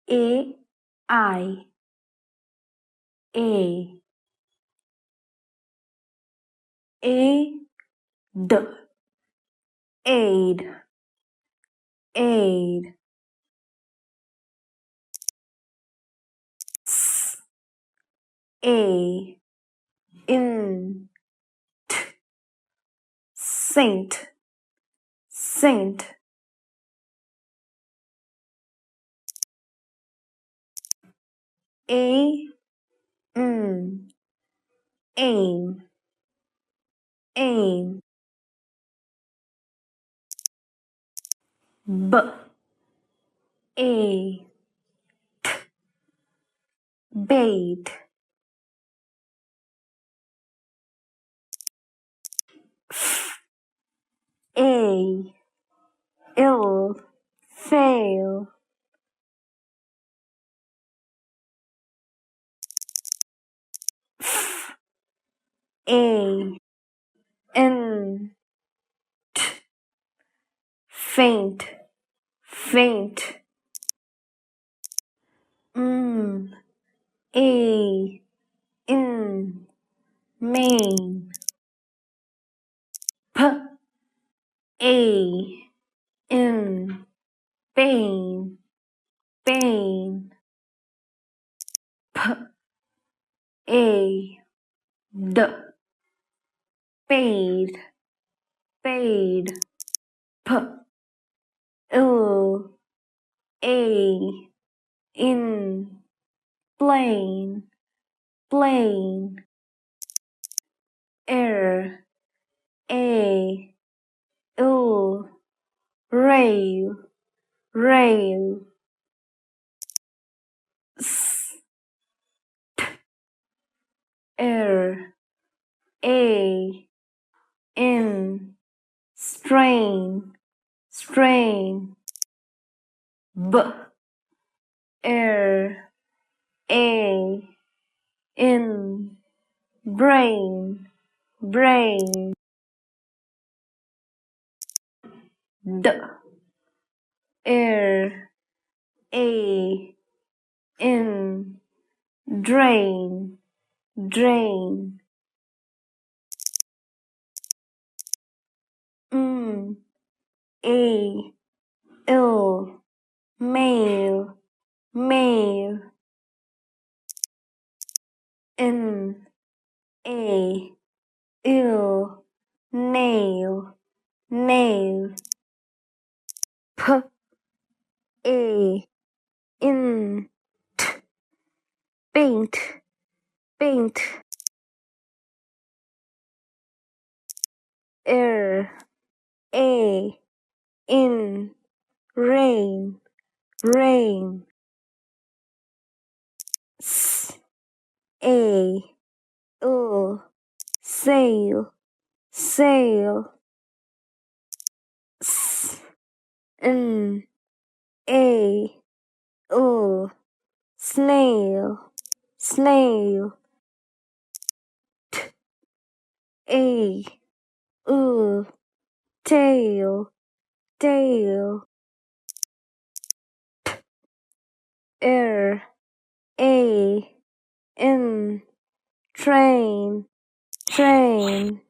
A I A D aid aid S A in saint saint A aim aim B A bait A ill fail A in faint faint A in main P A in pain pain P A D paid paid P L A in plain plain air A L rail rail S air A in strain strain B air A in brain brain D air A in drain drain A ill male male N A ill nail nail P A in paint paint air A in rain rain S A sail sail S N A snail snail A tail tail air A in train train